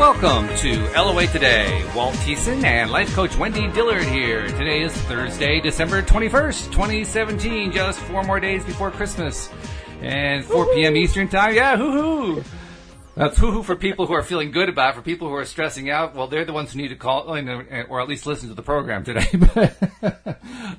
Welcome to LOA Today. Walt Thiessen and life coach Wendy Dillard here. Today is Thursday, December 21st, 2017. Just 4 more days before Christmas. And 4 p.m. Eastern Time. Yeah, hoo-hoo. That's hoo-hoo for people who are feeling good about it. For people who are stressing out, well, they're the ones who need to call or at least listen to the program today.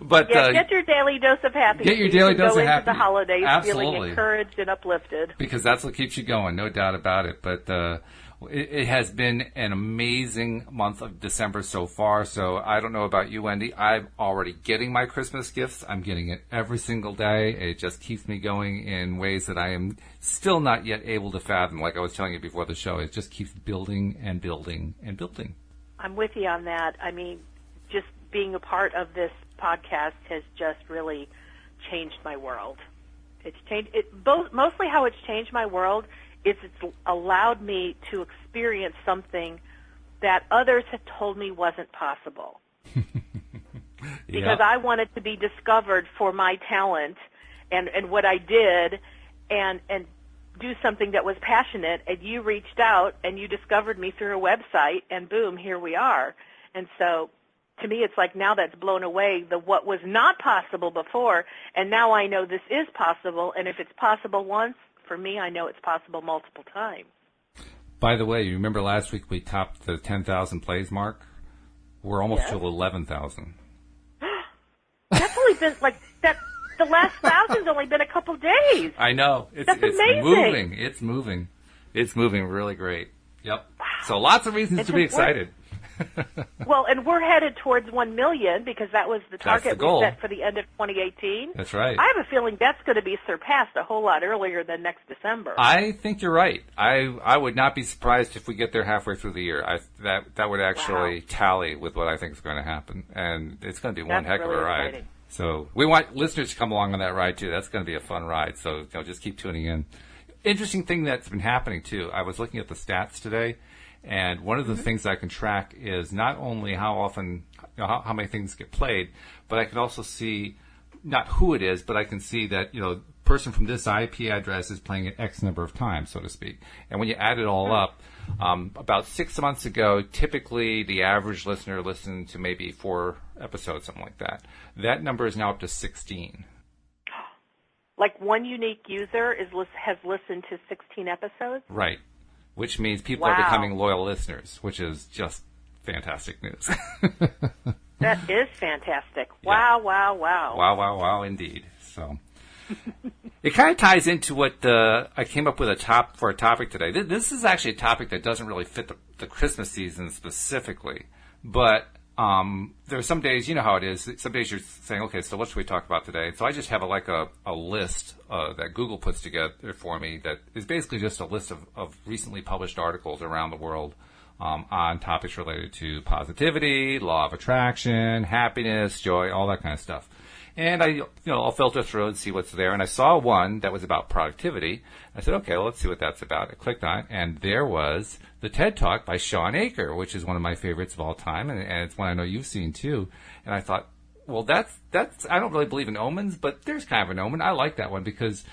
But get your daily dose of happiness. Get your daily dose of happiness. Go into the holidays Absolutely. feeling encouraged and uplifted. Because that's what keeps you going, no doubt about it. But it has been an amazing month of December so far. So I don't know about you, Wendy. I'm already getting my Christmas gifts. I'm getting it every single day. It just keeps me going in ways that I am still not yet able to fathom. Like I was telling you before the show, it just keeps building and building and building. I'm with you on that. I mean, just being a part of this podcast has just really changed my world. It's changed mostly how it's changed my world. It's allowed me to experience something that others had told me wasn't possible. Because I wanted to be discovered for my talent and what I did and do something that was passionate, and you reached out and you discovered me through a website, and boom, here we are. And so to me, it's like now that's blown away what was not possible before, and now I know this is possible, and if it's possible once, for me, I know it's possible multiple times. By the way, you remember last week we topped the 10,000 plays mark? We're almost to 11,000. That's only been like that. The last 1,000's only been a couple days. I know. That's amazing. Moving. It's moving. It's moving really great. Yep. Wow. So lots of reasons to be excited. Well, and we're headed towards 1 million because that was the target we set for the end of 2018. That's right. I have a feeling that's going to be surpassed a whole lot earlier than next December. I think you're right. I would not be surprised if we get there halfway through the year. That would actually tally with what I think is going to happen, and it's going to be one heck of a ride. Exciting. So we want listeners to come along on that ride too. That's going to be a fun ride. So just keep tuning in. Interesting thing that's been happening too. I was looking at the stats today. And one of the things I can track is not only how often, how many things get played, but I can also see not who it is, but I can see that, person from this IP address is playing it X number of times, so to speak. And when you add it all up, about 6 months ago, typically the average listener listened to maybe 4 episodes, something like that. That number is now up to 16. Like one unique user has listened to 16 episodes? Right. Which means people are becoming loyal listeners, which is just fantastic news. That is fantastic. Wow, wow, wow. Wow, wow, wow, indeed. So it kind of ties into what I came up with for a topic today. This is actually a topic that doesn't really fit the Christmas season specifically, but there are some days, you know how it is. Some days you're saying, okay, so what should we talk about today? So I just have a list that Google puts together for me that is basically just a list of recently published articles around the world on topics related to positivity, law of attraction, happiness, joy, all that kind of stuff. And I'll filter through and see what's there. And I saw one that was about productivity. I said, okay, well, let's see what that's about. I clicked on it, and there was the TED Talk by Shawn Achor, which is one of my favorites of all time, and it's one I know you've seen too. And I thought, well, that's I don't really believe in omens, but there's kind of an omen. I like that one because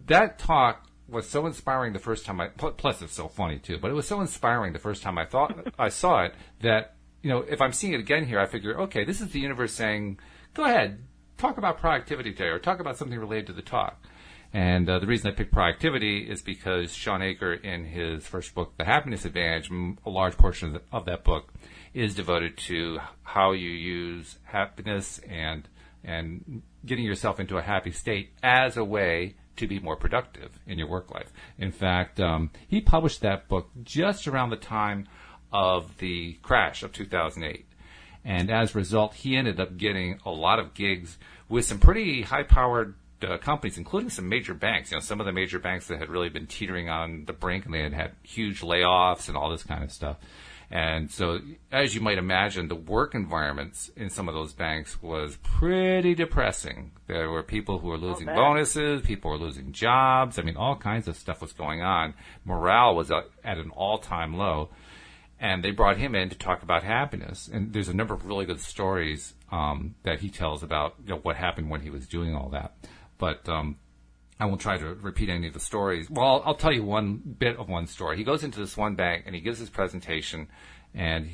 that talk was so inspiring the first time plus it's so funny too, but it was so inspiring the first time I saw it that, if I'm seeing it again here, I figure, okay, this is the universe saying, go ahead, talk about productivity today or talk about something related to the talk. And the reason I picked productivity is because Shawn Achor, in his first book, The Happiness Advantage, a large portion of that book is devoted to how you use happiness and getting yourself into a happy state as a way to be more productive in your work life. In fact, he published that book just around the time of the crash of 2008. And as a result, he ended up getting a lot of gigs with some pretty high-powered companies, including some major banks. Some of the major banks that had really been teetering on the brink, and they had huge layoffs and all this kind of stuff. And so, as you might imagine, the work environments in some of those banks was pretty depressing. There were people who were losing bonuses, people were losing jobs. I mean, all kinds of stuff was going on. Morale was at an all-time low. And they brought him in to talk about happiness. And there's a number of really good stories that he tells about what happened when he was doing all that. But I won't try to repeat any of the stories. Well, I'll tell you one bit of one story. He goes into this one bank and he gives his presentation, and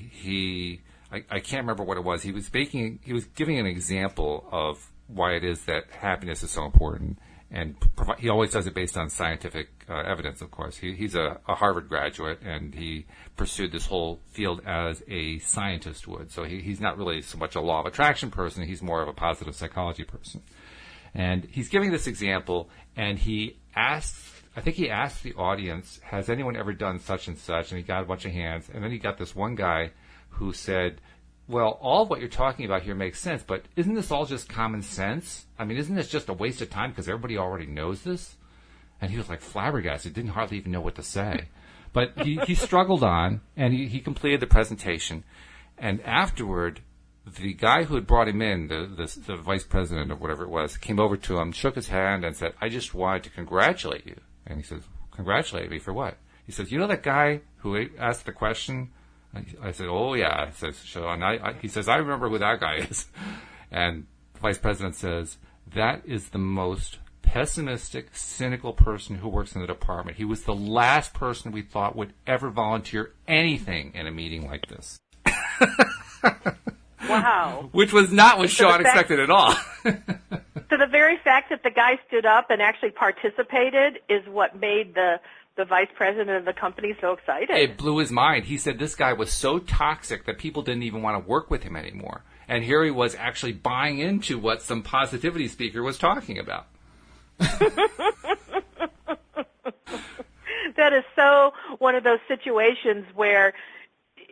I can't remember what it was. He was giving an example of why it is that happiness is so important, and he always does it based on scientific evidence, of course. He's a Harvard graduate, and he pursued this whole field as a scientist would. So he's not really so much a law of attraction person. He's more of a positive psychology person. And he's giving this example, and I think he asked the audience, has anyone ever done such and such? And he got a bunch of hands. And then he got this one guy who said, well, all of what you're talking about here makes sense, but isn't this all just common sense? I mean, isn't this just a waste of time because everybody already knows this? And he was like flabbergasted, didn't hardly even know what to say. But he struggled on, and he completed the presentation. And afterward, the guy who had brought him in, the vice president or whatever it was, came over to him, shook his hand, and said, I just wanted to congratulate you. And he says, congratulate me for what? He says, you know that guy who asked the question? I said, oh, yeah. He says, I remember who that guy is. And the vice president says, that is the most pessimistic, cynical person who works in the department. He was the last person we thought would ever volunteer anything in a meeting like this. Wow. Which was not what Sean expected at all. So the very fact that the guy stood up and actually participated is what made the vice president of the company so excited. It blew his mind. He said this guy was so toxic that people didn't even want to work with him anymore. And here he was actually buying into what some positivity speaker was talking about. That is so one of those situations where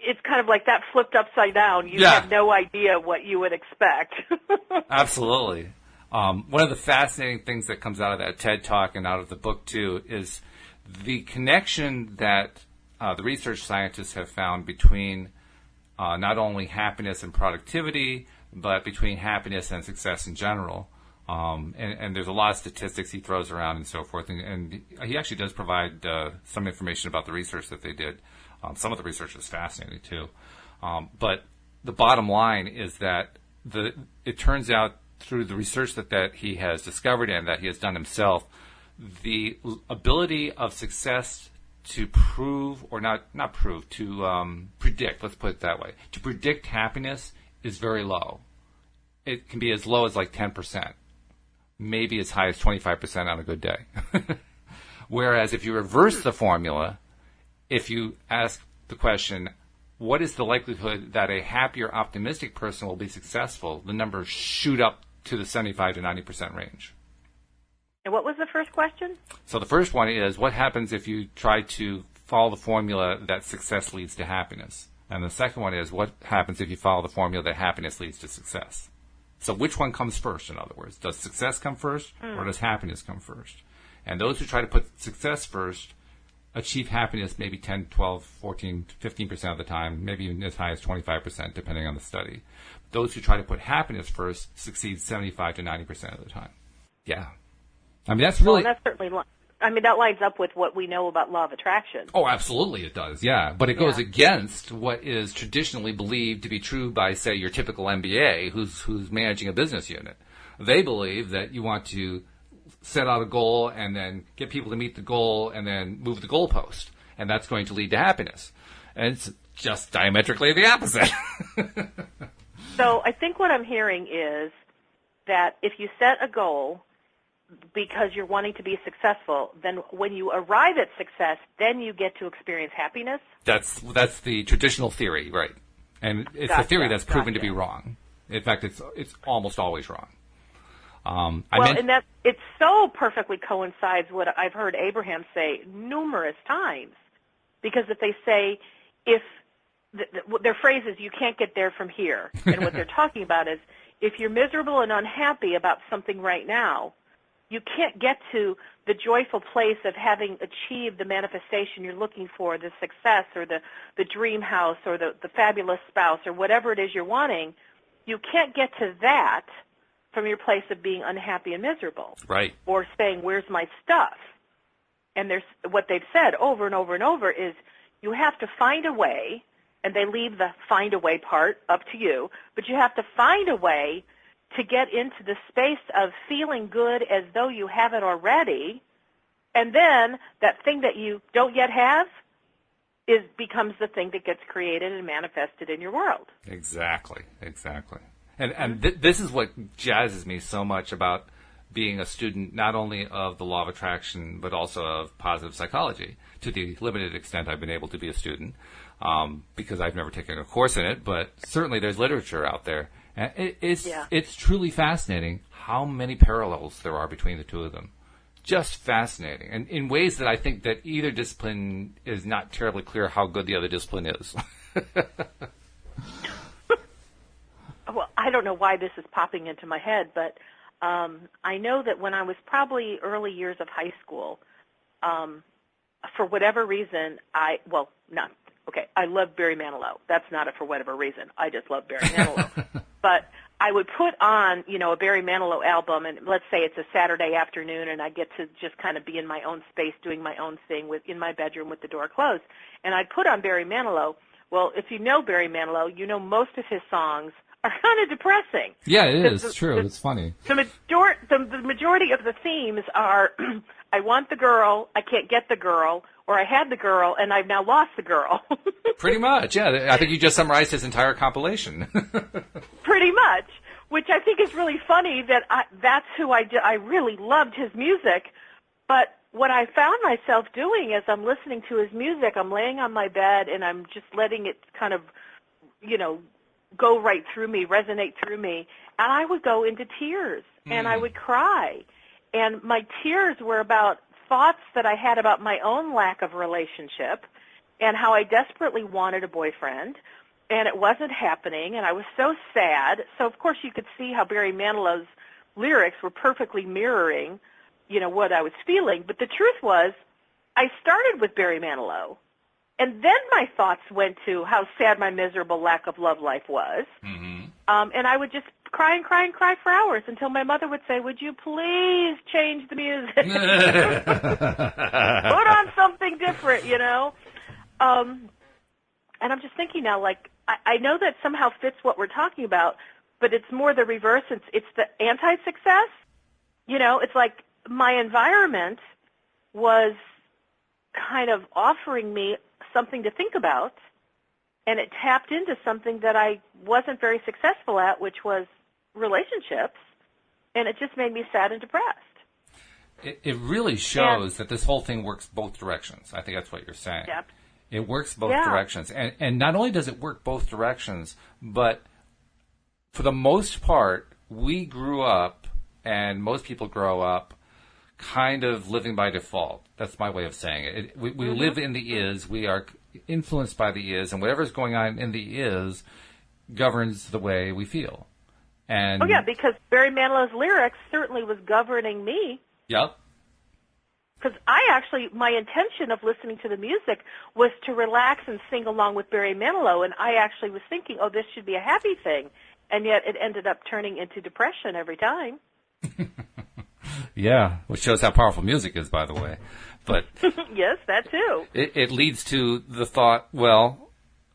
it's kind of like that flipped upside down. You have no idea what you would expect. Absolutely. One of the fascinating things that comes out of that TED Talk and out of the book, too, is the connection that the research scientists have found between not only happiness and productivity, but between happiness and success in general. And there's a lot of statistics he throws around and so forth. And he actually does provide some information about the research that they did. Some of the research is fascinating, too. But the bottom line is that it turns out through the research that he has discovered and that he has done himself, the ability of success to prove, or not prove, to predict, let's put it that way, to predict happiness is very low. It can be as low as like 10%, maybe as high as 25% on a good day. Whereas if you reverse the formula, if you ask the question, what is the likelihood that a happier, optimistic person will be successful, the numbers shoot up to the 75 to 90% range. And what was the first question? So the first one is, what happens if you try to follow the formula that success leads to happiness? And the second one is, what happens if you follow the formula that happiness leads to success? So which one comes first, in other words? Does success come first, or does happiness come first? And those who try to put success first achieve happiness maybe 10, 12, 14, 15% of the time, maybe even as high as 25%, depending on the study. Those who try to put happiness first succeed 75 to 90% of the time. Yeah. I mean, that's really... Well, that's certainly... that lines up with what we know about law of attraction. Oh, absolutely it does, yeah. But it goes against what is traditionally believed to be true by, say, your typical MBA who's managing a business unit. They believe that you want to set out a goal and then get people to meet the goal and then move the goalpost. And that's going to lead to happiness. And it's just diametrically the opposite. So I think what I'm hearing is that if you set a goal because you're wanting to be successful, then when you arrive at success, then you get to experience happiness? That's the traditional theory, right. And it's a theory that's proven to be wrong. In fact, it's almost always wrong. And that it so perfectly coincides what I've heard Abraham say numerous times. Because if they say, their phrase is, you can't get there from here. And what they're talking about is, if you're miserable and unhappy about something right now, you can't get to the joyful place of having achieved the manifestation you're looking for, the success or the dream house or the fabulous spouse or whatever it is you're wanting. You can't get to that from your place of being unhappy and miserable. Right. Or saying, where's my stuff? And what they've said over and over and over is, you have to find a way, and they leave the find a way part up to you, but you have to find a way to get into the space of feeling good as though you have it already, and then that thing that you don't yet have becomes the thing that gets created and manifested in your world. Exactly. And this is what jazzes me so much about being a student, not only of the law of attraction, but also of positive psychology, to the limited extent I've been able to be a student, because I've never taken a course in it, but certainly there's literature out there. And it's truly fascinating how many parallels there are between the two of them. Just fascinating. And in ways that I think that either discipline is not terribly clear how good the other discipline is. Well, I don't know why this is popping into my head, but I know that when I was probably early years of high school, for whatever reason, I love Barry Manilow. That's not a for whatever reason. I just love Barry Manilow. But I would put on, a Barry Manilow album, and let's say it's a Saturday afternoon, and I get to just kind of be in my own space doing my own thing in my bedroom with the door closed. And I'd put on Barry Manilow. Well, if you know Barry Manilow, you know most of his songs are kind of depressing. Yeah, it is. True. It's funny. The majority of the themes are, I want the girl, I can't get the girl, or I had the girl, and I've now lost the girl. Pretty much, yeah. I think you just summarized his entire compilation. Pretty much, which I think is really funny that that's who I did. I really loved his music, but what I found myself doing as I'm listening to his music, I'm laying on my bed, and I'm just letting it kind of, go right through me, resonate through me, and I would go into tears, and I would cry. And my tears were about thoughts that I had about my own lack of relationship and how I desperately wanted a boyfriend, and it wasn't happening, and I was so sad. So, of course, you could see how Barry Manilow's lyrics were perfectly mirroring, what I was feeling. But the truth was, I started with Barry Manilow, and then my thoughts went to how sad my miserable lack of love life was. Mm-hmm. And I would just cry and cry and cry for hours until my mother would say, would you please change the music? Put on something different, And I'm just thinking now, I know that somehow fits what we're talking about, but it's more the reverse. It's the anti-success. It's like my environment was kind of offering me something to think about, and it tapped into something that I wasn't very successful at, which was relationships, and it just made me sad and depressed. It really shows that this whole thing works both directions. I think that's what you're saying. Yep. It works both directions. And not only does it work both directions, but for the most part, we grew up, and most people grow up, kind of living by default. That's my way of saying it. We live in the is. We are influenced by the is, and whatever's going on in the is governs the way we feel. And because Barry Manilow's lyrics certainly was governing me. Yep. Because my intention of listening to the music was to relax and sing along with Barry Manilow, and I actually was thinking, this should be a happy thing, and yet it ended up turning into depression every time. Yeah, which shows how powerful music is, by the way. But yes, that too. It leads to the thought, well,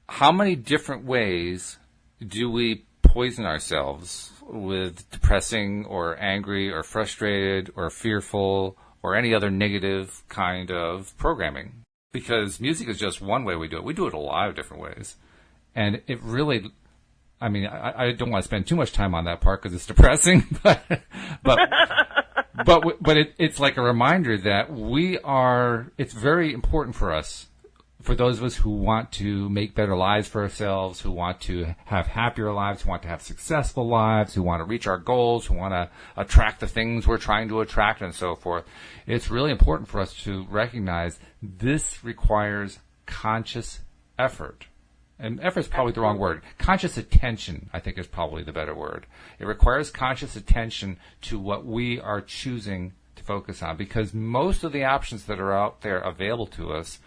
how many different ways do we poison ourselves with depressing or angry or frustrated or fearful or any other negative kind of programming? Because music is just one way we do it. We do it a lot of different ways. And it really, I don't want to spend too much time on that part because it's depressing, but it's like a reminder that it's very important for us, for those of us who want to make better lives for ourselves, who want to have happier lives, who want to have successful lives, who want to reach our goals, who want to attract the things we're trying to attract and so forth. It's really important for us to recognize this requires conscious effort. And effort is probably the wrong word. Conscious attention, I think, is probably the better word. It requires conscious attention to what we are choosing to focus on, because most of the options that are out there available to us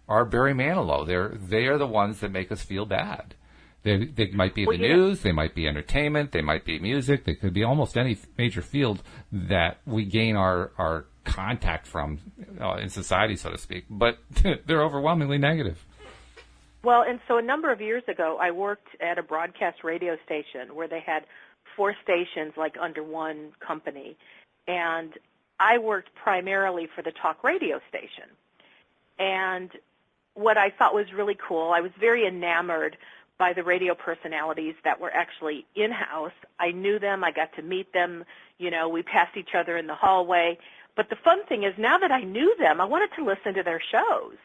are Barry Manilow. They are the ones that make us feel bad. They might be the news, they might be entertainment, they might be music, they could be almost any major field that we gain our contact from in society, so to speak. But they're overwhelmingly negative. Well, and so a number of years ago, I worked at a broadcast radio station where they had 4 stations like under one company, and I worked primarily for the talk radio station. And what I thought was really cool, I was very enamored by the radio personalities that were actually in-house. I knew them. I got to meet them. You know, we passed each other in the hallway. But the fun thing is, now that I knew them, I wanted to listen to their shows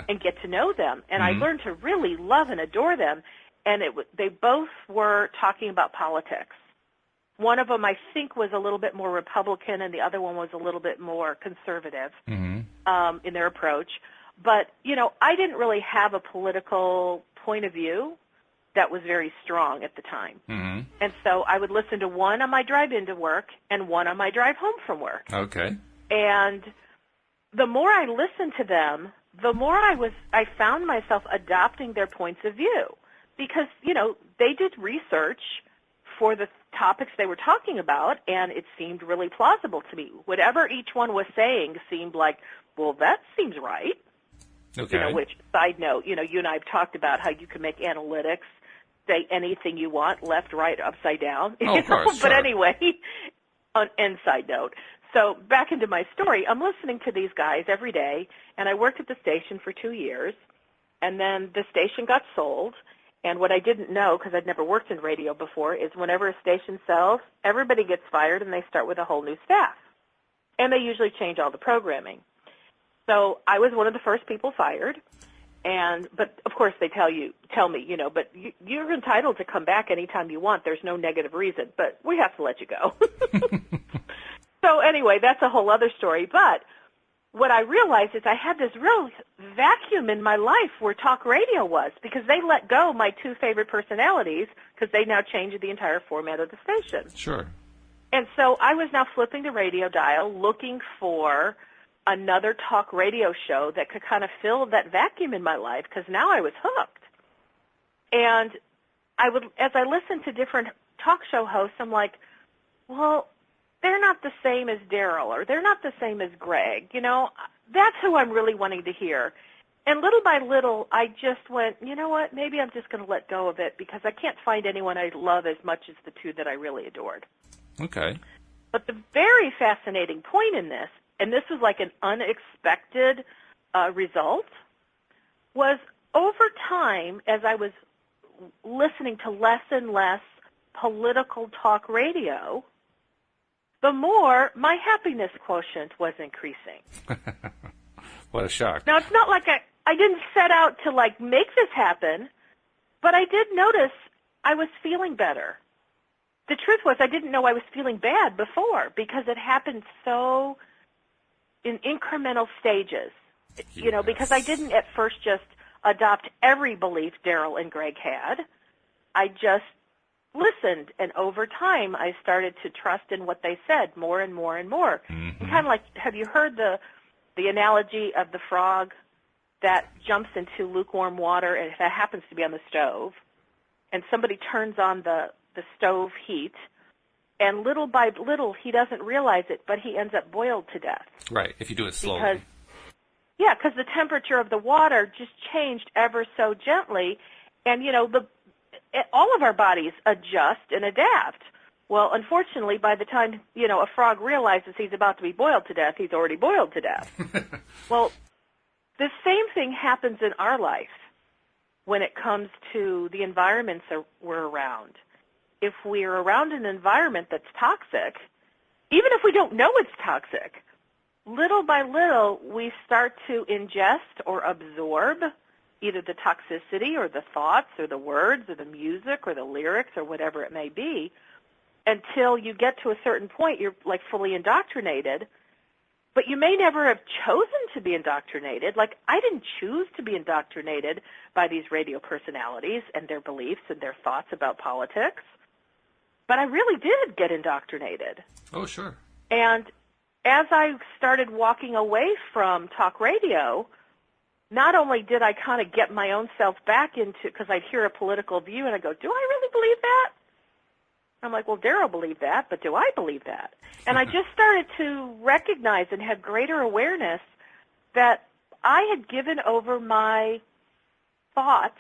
and get to know them. And I learned to really love and adore them. And they both were talking about politics. One of them, I think, was a little bit more Republican, and the other one was a little bit more conservative in their approach. But, you know, I didn't really have a political point of view that was very strong at the time. And so I would listen to one on my drive into work and one on my drive home from work. Okay. And the more I listened to them, the more I found myself adopting their points of view. Because, you know, they did research for the topics they were talking about, and it seemed really plausible to me. Whatever each one was saying seemed like, well, that seems right. Okay. You know, which, side note, you know, you and I have talked about how you can make analytics say anything you want, left, right, upside down. Oh, of course, But sure. anyway, and side note. So back into my story, I'm listening to these guys every day, and I worked at the station for 2 years, and then the station got sold. And what I didn't know, because I'd never worked in radio before, is whenever a station sells, everybody gets fired and they start with a whole new staff. And they usually change all the programming. So I was one of the first people fired. But of course they tell me, you know, but you're entitled to come back anytime you want. There's no negative reason, but we have to let you go. So anyway, that's a whole other story. But what I realized is I had this real vacuum in my life where talk radio was, because they let go my 2 favorite personalities because they now changed the entire format of the station. Sure. And so I was now flipping the radio dial looking for another talk radio show that could kind of fill that vacuum in my life, because now I was hooked. And as I listened to different talk show hosts, I'm like, well, they're not the same as Daryl, or they're not the same as Greg. You know, that's who I'm really wanting to hear. And little by little, I just went, you know what, maybe I'm just going to let go of it, because I can't find anyone I love as much as the 2 that I really adored. Okay. But the very fascinating point in this, and this was like an unexpected result, was over time, as I was listening to less and less political talk radio, the more my happiness quotient was increasing. What a shock. Now, it's not like I didn't set out to, like, make this happen, but I did notice I was feeling better. The truth was I didn't know I was feeling bad before, because it happened so in incremental stages. Yes. You know, because I didn't at first just adopt every belief Daryl and Greg had. I just listened, and over time I started to trust in what they said more and more and more. Kind of like, have you heard the analogy of the frog that jumps into lukewarm water, and that happens to be on the stove, and somebody turns on the stove heat, and little by little he doesn't realize it, but he ends up boiled to death. Right, if you do it slowly. Because the temperature of the water just changed ever so gently, and, you know, all of our bodies adjust and adapt. Well, unfortunately, by the time, you know, a frog realizes he's about to be boiled to death, he's already boiled to death. Well, the same thing happens in our life when it comes to the environments that we're around. If we're around an environment that's toxic, even if we don't know it's toxic, little by little we start to ingest or absorb either the toxicity or the thoughts or the words or the music or the lyrics or whatever it may be, until you get to a certain point you're like fully indoctrinated. But you may never have chosen to be indoctrinated. Like, I didn't choose to be indoctrinated by these radio personalities and their beliefs and their thoughts about politics. But I really did get indoctrinated. Oh, sure. And as I started walking away from talk radio, not only did I kind of get my own self back into, because I'd hear a political view and I go, do I really believe that? I'm like, well, Daryl believed that, but do I believe that? And I just started to recognize and have greater awareness that I had given over my thoughts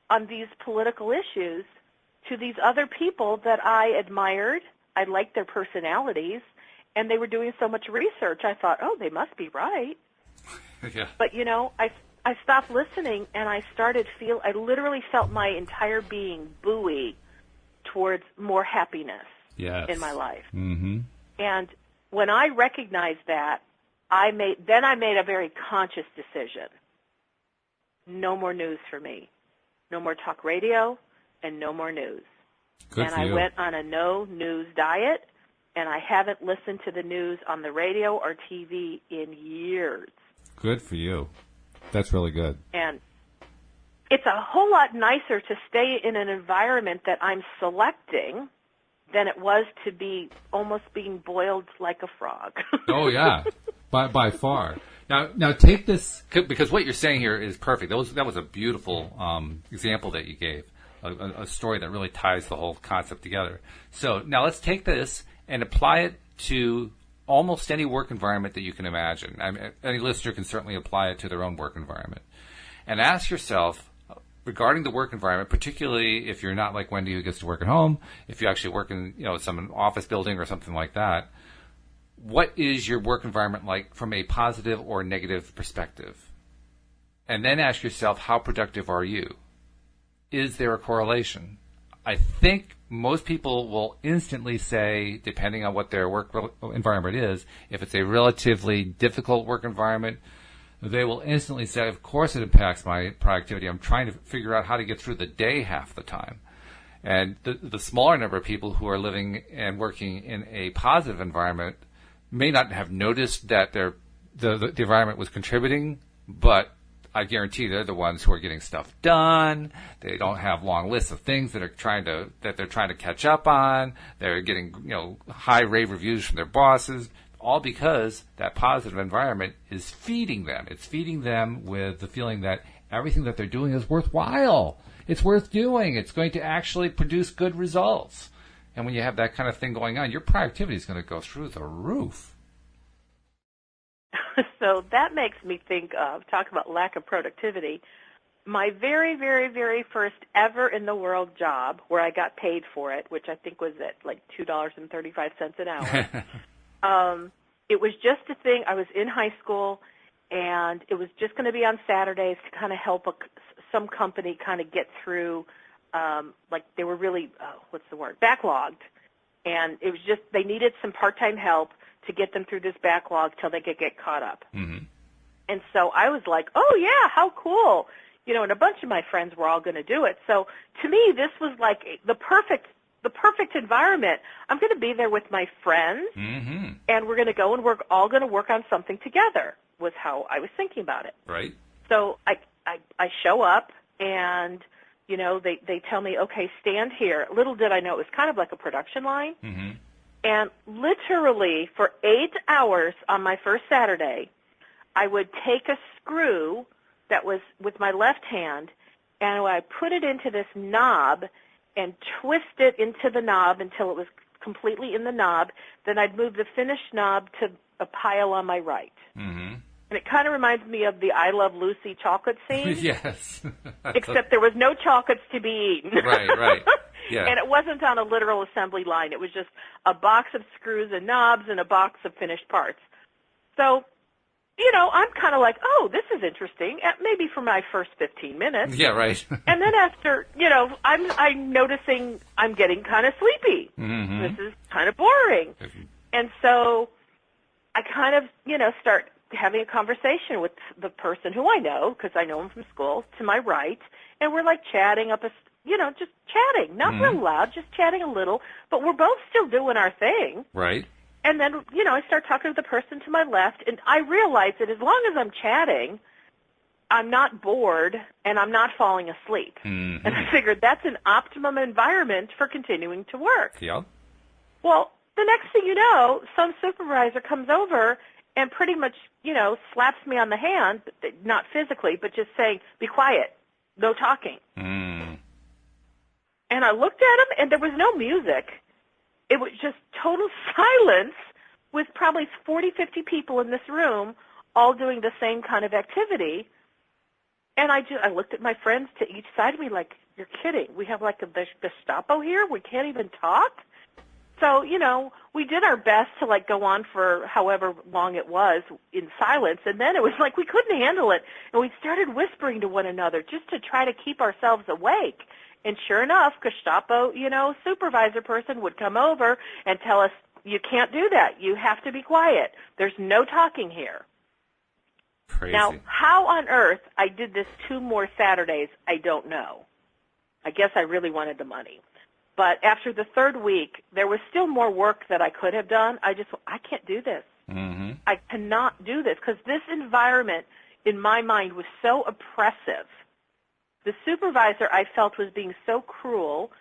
on these political issues to these other people that I admired. I liked their personalities, and they were doing so much research. I thought, oh, they must be right. Yeah. But, I stopped listening, and I literally felt my entire being buoy towards more happiness in my life. Mm-hmm. And when I recognized that, I made a very conscious decision. No more news for me. No more talk radio and no more news. Good and for I you. went on a no news diet, and I haven't listened to the news on the radio or TV in years. Good for you. That's really good. And it's a whole lot nicer to stay in an environment that I'm selecting than it was to be almost being boiled like a frog. Oh, yeah. By far. Now take this. Because what you're saying here is perfect. That was a beautiful example that you gave, a story that really ties the whole concept together. So now let's take this and apply it to almost any work environment that you can imagine. I mean, any listener can certainly apply it to their own work environment. And ask yourself, regarding the work environment, particularly if you're not like Wendy who gets to work at home, if you actually work in some office building or something like that, what is your work environment like from a positive or negative perspective? And then ask yourself, how productive are you? Is there a correlation? I think most people will instantly say, depending on what their work environment is, if it's a relatively difficult work environment, they will instantly say, of course it impacts my productivity. I'm trying to figure out how to get through the day half the time. And the smaller number of people who are living and working in a positive environment may not have noticed that the environment was contributing, but I guarantee they're the ones who are getting stuff done. They don't have long lists of things that they're trying to catch up on. They're getting high rave reviews from their bosses, all because that positive environment is feeding them. It's feeding them with the feeling that everything that they're doing is worthwhile. It's worth doing. It's going to actually produce good results. And when you have that kind of thing going on, your productivity is going to go through the roof. So that makes me think of, talk about lack of productivity, my very, very, very first ever in the world job where I got paid for it, which I think was at like $2.35 an hour. It was just a thing. I was in high school, and it was just going to be on Saturdays to kind of help some company kind of get through, like they were really, backlogged. And it was just, they needed some part-time help to get them through this backlog till they could get caught up. Mm-hmm. And so I was like, oh, yeah, how cool. And a bunch of my friends were all going to do it. So to me, this was like the perfect environment. I'm going to be there with my friends, mm-hmm. and we're going to go and we're all going to work on something together, was how I was thinking about it. Right. So I show up, and, they tell me, okay, stand here. Little did I know it was kind of like a production line. Mm-hmm. And literally for 8 hours on my first Saturday, I would take a screw that was with my left hand, and I put it into this knob and twist it into the knob until it was completely in the knob. Then I'd move the finished knob to a pile on my right. Mm-hmm. And it kind of reminds me of the I Love Lucy chocolate scene. Yes. Except there was no chocolates to be eaten. Right. Yeah. And it wasn't on a literal assembly line. It was just a box of screws and knobs and a box of finished parts. So, I'm kind of like, oh, this is interesting, maybe for my first 15 minutes. Yeah, right. And then after, I'm noticing I'm getting kind of sleepy. Mm-hmm. This is kind of boring. And so I kind of, start having a conversation with the person who I know, because I know him from school, to my right, and we're like chatting up just chatting, not real loud, just chatting a little, but we're both still doing our thing. Right. And then, I start talking to the person to my left, and I realize that as long as I'm chatting, I'm not bored and I'm not falling asleep. Mm-hmm. And I figured that's an optimum environment for continuing to work. Yeah. Well, the next thing you know, some supervisor comes over and pretty much, slaps me on the hand, not physically, but just saying, be quiet, no talking. Mm. And I looked at him, and there was no music. It was just total silence with probably 40, 50 people in this room all doing the same kind of activity. And I looked at my friends to each side of me like, you're kidding. We have like a Gestapo here? We can't even talk? So, we did our best to like go on for however long it was in silence, and then it was like we couldn't handle it, and we started whispering to one another just to try to keep ourselves awake. And sure enough, Gestapo, supervisor person would come over and tell us, you can't do that. You have to be quiet. There's no talking here. Crazy. Now, how on earth I did this 2 more Saturdays, I don't know. I guess I really wanted the money. But after the 3rd week, there was still more work that I could have done. I can't do this. Mm-hmm. I cannot do this because this environment, in my mind, was so oppressive. The supervisor, I felt, was being so cruel.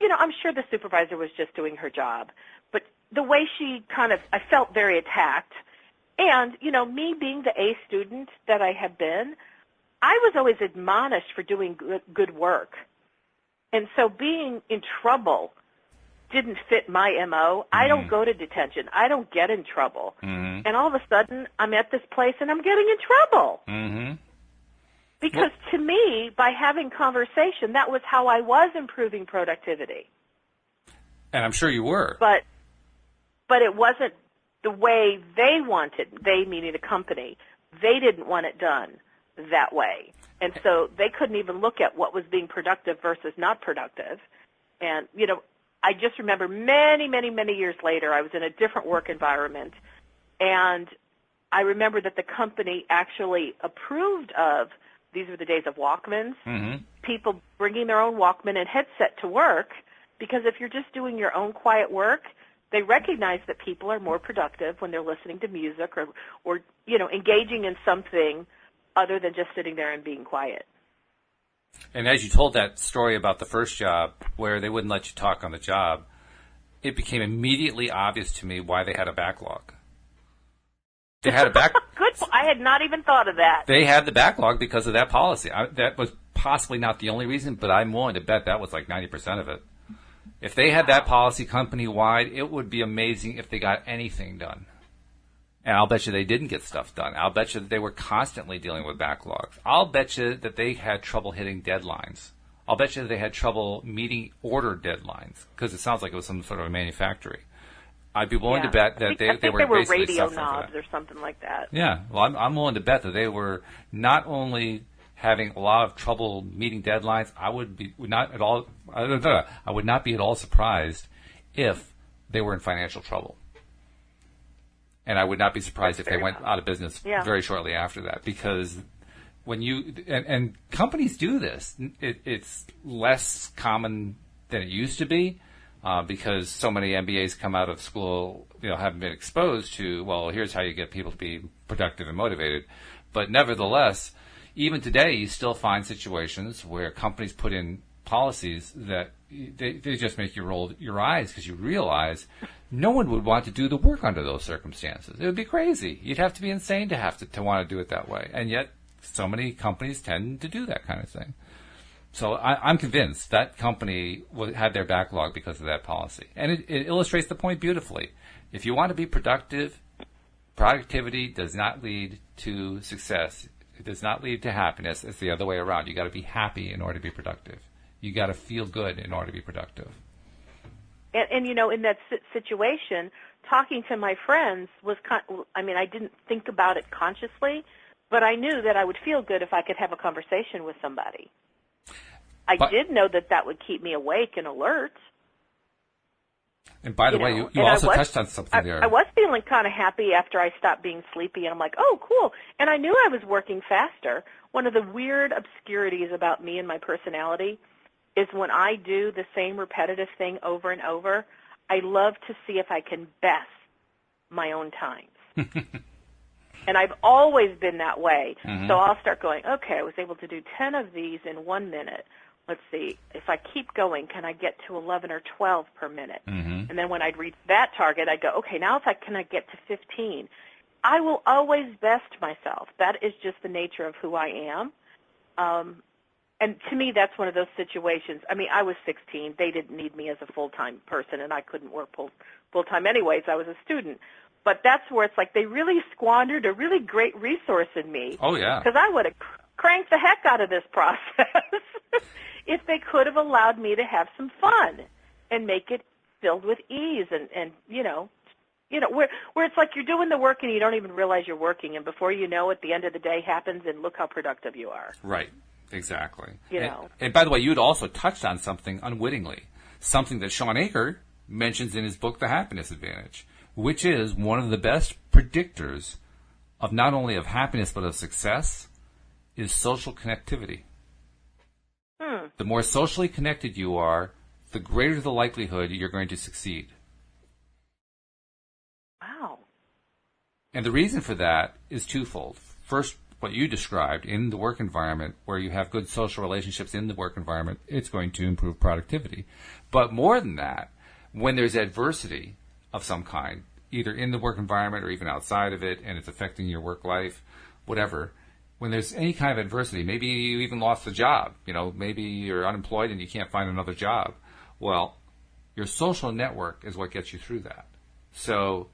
I'm sure the supervisor was just doing her job. But the way she I felt very attacked. And, me being the A student that I have been, I was always admonished for doing good work. And so being in trouble didn't fit my MO. I don't go to detention. I don't get in trouble. Mm-hmm. And all of a sudden, I'm at this place and I'm getting in trouble. Mm-hmm. Because to me, by having conversation, that was how I was improving productivity. And I'm sure you were. But it wasn't the way they wanted, they meaning the company. They didn't want it done that way. And so they couldn't even look at what was being productive versus not productive. And, I just remember many, many, many years later, I was in a different work environment, and I remember that the company actually approved of, these were the days of Walkmans, Mm-hmm. people bringing their own Walkman and headset to work, because if you're just doing your own quiet work, they recognize that people are more productive when they're listening to music or engaging in something other than just sitting there and being quiet. And as you told that story about the first job where they wouldn't let you talk on the job, it became immediately obvious to me why they had a backlog. They had a Good. I had not even thought of that. They had the backlog because of that policy. That was possibly not the only reason, but I'm willing to bet that was like 90% of it. If they had that policy company-wide, it would be amazing if they got anything done. And I'll bet you they didn't get stuff done. I'll bet you that they were constantly dealing with backlogs. I'll bet you that they had trouble hitting deadlines. I'll bet you that they had trouble meeting order deadlines because it sounds like it was some sort of a manufacturing. I'd be willing to bet that they were basically radio suffering knobs for that. or something like that. Yeah, well, I'm willing to bet that they were not only having a lot of trouble meeting deadlines. I would not be at all surprised if they were in financial trouble. And I would not be surprised if they went out of business very shortly after that, because when you and companies do this, it's less common than it used to be, because so many MBAs come out of school, haven't been exposed to, well, here's how you get people to be productive and motivated. But nevertheless, even today, you still find situations where companies put in policies that they just make you roll your eyes because you realize no one would want to do the work under those circumstances. It would be crazy. You'd have to be insane to have to want to do it that way. And yet, so many companies tend to do that kind of thing. So I'm convinced that company had their backlog because of that policy. And it illustrates the point beautifully. If you want to be productive, productivity does not lead to success. It does not lead to happiness. It's the other way around. You got to be happy in order to be productive. You got to feel good in order to be productive. And in that situation, talking to my friends was, I didn't think about it consciously, but I knew that I would feel good if I could have a conversation with somebody. I did know that would keep me awake and alert. And by the way, you also touched on something there. I was feeling kind of happy after I stopped being sleepy, and I'm like, oh, cool. And I knew I was working faster. One of the weird obscurities about me and my personality is when I do the same repetitive thing over and over, I love to see if I can best my own times. And I've always been that way. Mm-hmm. So I'll start going, okay, I was able to do 10 of these in 1 minute. Let's see, if I keep going, can I get to 11 or 12 per minute? Mm-hmm. And then when I'd reach that target, I'd go, okay, now can I get to 15? I will always best myself. That is just the nature of who I am. And to me, that's one of those situations. I was 16. They didn't need me as a full-time person, and I couldn't work full-time anyways. I was a student. But that's where it's like they really squandered a really great resource in me. Oh, yeah. Because I would have cranked the heck out of this process. if they could have allowed me to have some fun and make it filled with ease and where it's like you're doing the work and you don't even realize you're working, and before you know it, the end of the day happens and look how productive you are. Right. Exactly. You and by the way, you had also touched on something unwittingly, something that Shawn Achor mentions in his book, The Happiness Advantage, which is one of the best predictors of not only of happiness but of success is social connectivity. The more socially connected you are, the greater the likelihood you're going to succeed. Wow. And the reason for that is twofold. First, what you described in the work environment, where you have good social relationships in the work environment, it's going to improve productivity. But more than that, when there's adversity of some kind, either in the work environment or even outside of it, and it's affecting your work life, whatever, when there's any kind of adversity, maybe you even lost a job, maybe you're unemployed and you can't find another job. Well, your social network is what gets you through that. So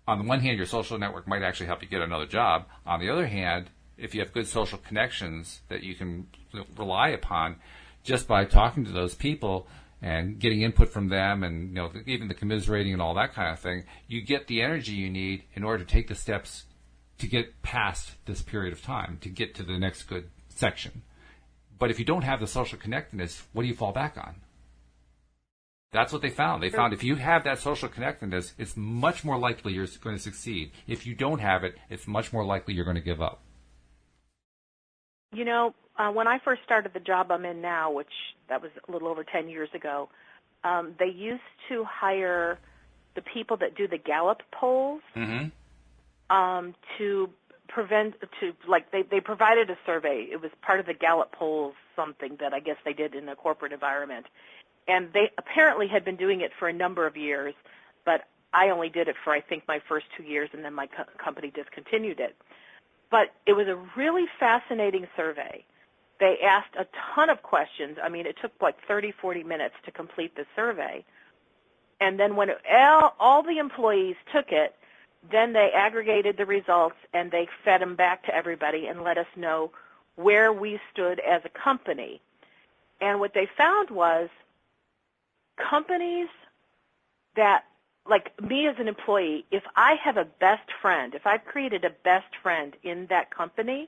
on the one hand, your social network might actually help you get another job. On the other hand, if you have good social connections that you can rely upon, just by talking to those people and getting input from them and even the commiserating and all that kind of thing, you get the energy you need in order to take the steps to get past this period of time, to get to the next good section. But if you don't have the social connectedness, what do you fall back on? That's what they found. They found if you have that social connectedness, it's much more likely you're going to succeed. If you don't have it, it's much more likely you're going to give up. When I first started the job I'm in now, which that was a little over 10 years ago, they used to hire the people that do the Gallup polls they provided a survey. It was part of the Gallup polls, something that I guess they did in a corporate environment. And they apparently had been doing it for a number of years, but I only did it for, I think, my first 2 years, and then my company discontinued it. But it was a really fascinating survey. They asked a ton of questions. I mean, it took like 30, 40 minutes to complete the survey. And then when all the employees took it, then they aggregated the results and they fed them back to everybody and let us know where we stood as a company. And what they found was companies that, like me as an employee, if I have a best friend, if I've created a best friend in that company,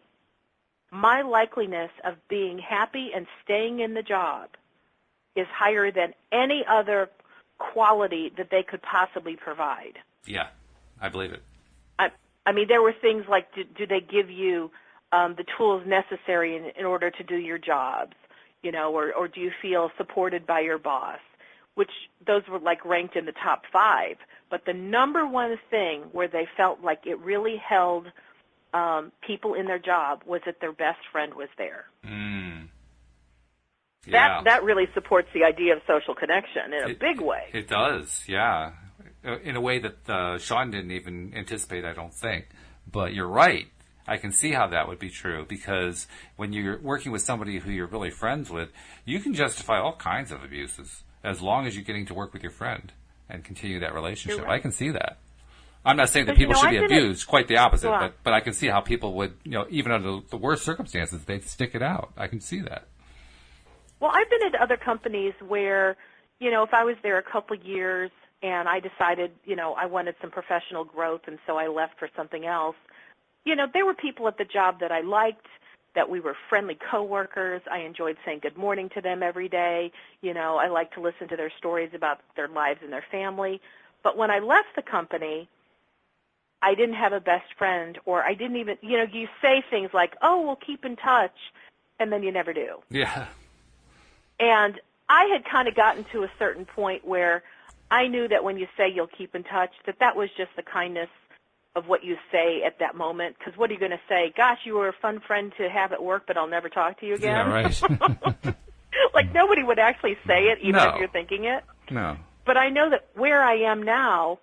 my likeliness of being happy and staying in the job is higher than any other quality that they could possibly provide. Yeah, I believe it. I mean, there were things like, do they give you the tools necessary in order to do your jobs, or do you feel supported by your boss? Which those were like ranked in the top 5. But the number one thing where they felt like it really held people in their job was that their best friend was there. Yeah. That really supports the idea of social connection in a big way. It does, yeah. In a way that Shawn didn't even anticipate, I don't think. But you're right. I can see how that would be true, because when you're working with somebody who you're really friends with, you can justify all kinds of abuses as long as you're getting to work with your friend and continue that relationship. Right. I can see that. I'm not saying that people should be abused, quite the opposite, but I can see how people would, even under the worst circumstances, they'd stick it out. I can see that. Well, I've been at other companies where, if I was there a couple years and I decided, I wanted some professional growth and so I left for something else, there were people at the job that I liked, that we were friendly coworkers. I enjoyed saying good morning to them every day. I liked to listen to their stories about their lives and their family. But when I left the company, I didn't have a best friend, or I didn't even, you say things like, oh, we'll keep in touch, and then you never do. Yeah. And I had kind of gotten to a certain point where I knew that when you say you'll keep in touch, that was just the kindness of what you say at that moment. Because what are you going to say? Gosh, you were a fun friend to have at work, but I'll never talk to you again. Yeah, right. Like nobody would actually say it, even if you're thinking it. No. But I know that where I am now,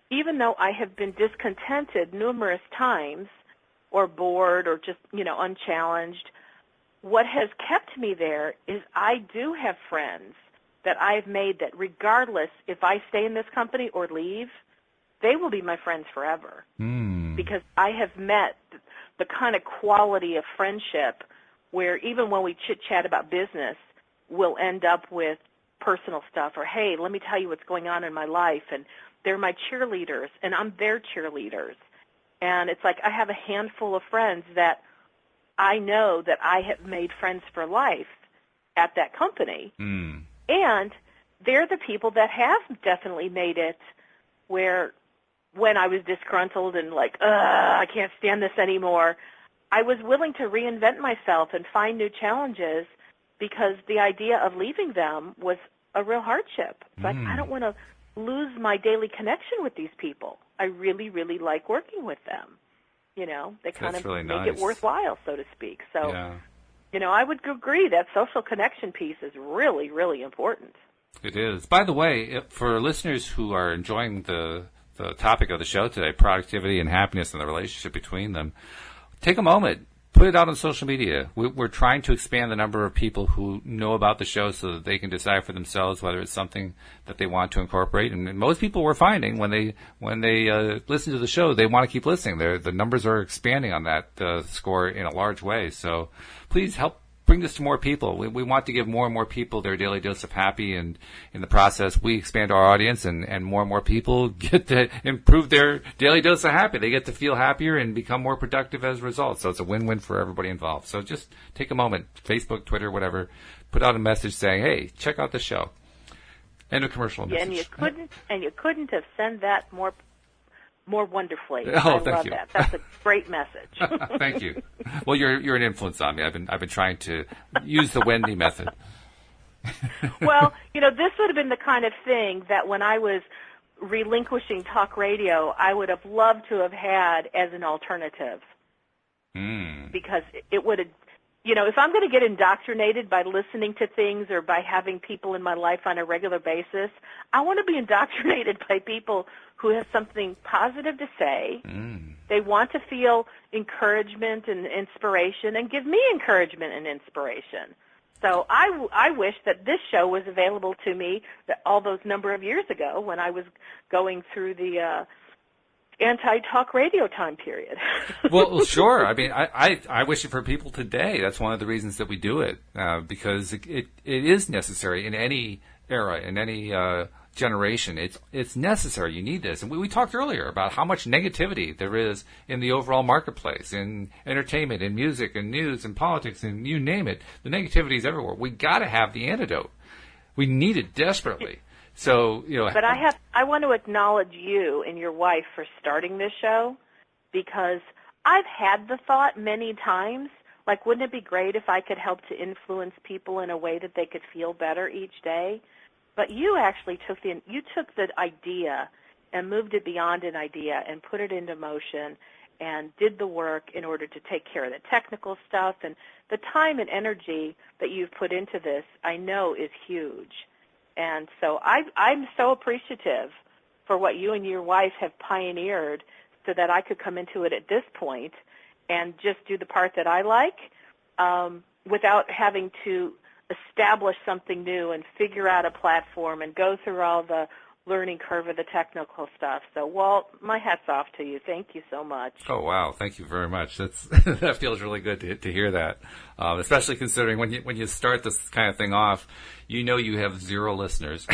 even though I have been discontented numerous times, or bored, or just, unchallenged, what has kept me there is I do have friends that I've made that regardless if I stay in this company or leave, they will be my friends forever. Because I have met the kind of quality of friendship where even when we chit-chat about business, we'll end up with personal stuff, or, hey, let me tell you what's going on in my life, and they're my cheerleaders, and I'm their cheerleaders. And it's like I have a handful of friends that I know that I have made friends for life at that company. Mm. And they're the people that have definitely made it where when I was disgruntled and like, I can't stand this anymore, I was willing to reinvent myself and find new challenges because the idea of leaving them was a real hardship. It's like, I don't want to lose my daily connection with these people. I really, really like working with them. You know, they kind That's of really make nice. it worthwhile, so to speak. So, Yeah. you know, I would agree that social connection piece is really, really important. It is. By the way, for listeners who are enjoying the topic of the show today, productivity and happiness and the relationship between them, take a moment, put it out on social media. We're trying to expand the number of people who know about the show so that they can decide for themselves whether it's something that they want to incorporate. And most people we're finding when they listen to the show, they want to keep listening. The numbers are expanding on that score in a large way. So please help bring this to more people. We want to give more and more people their daily dose of happy, and in the process, we expand our audience, and more people get to improve their daily dose of happy. They get to feel happier and become more productive as a result. So it's a win-win for everybody involved. So just take a moment, Facebook, Twitter, whatever, put out a message saying, hey, check out the show. End of commercial message. And you couldn't have said that more wonderfully. Oh, I thank love you. that. That's a great message. Thank you. Well, you're an influence on me. I've been trying to use the Wendy method. Well, you know, this would have been the kind of thing that when I was relinquishing talk radio, I would have loved to have had as an alternative. Because it would have, you know, if I'm going to get indoctrinated by listening to things or by having people in my life on a regular basis, I want to be indoctrinated by people who have something positive to say. They want to feel encouragement and inspiration and give me encouragement and inspiration. So I wish that this show was available to me all those number of years ago when I was going through the anti-talk radio time period. Well, sure. I mean, I wish it for people today. That's one of the reasons that we do it, because it is necessary in any era, in any generation. It's necessary. You need this. And we talked earlier about how much negativity there is in the overall marketplace, in entertainment, in music, in news, in politics, and you name it. The negativity is everywhere. We got to have the antidote. We need it desperately. So, you know. But I want to acknowledge you and your wife for starting this show, because I've had the thought many times, like, wouldn't it be great if I could help to influence people in a way that they could feel better each day? But you actually took the idea and moved it beyond an idea and put it into motion and did the work in order to take care of the technical stuff. And the time and energy that you've put into this, I know, is huge. And so I'm so appreciative for what you and your wife have pioneered so that I could come into it at this point and just do the part that I like without having to establish something new and figure out a platform and go through all the learning curve of the technical stuff. So, Walt, my hat's off to you. Thank you so much. Oh, wow. Thank you very much. That feels really good to hear that, especially considering when you start this kind of thing off, you know you have 0 listeners.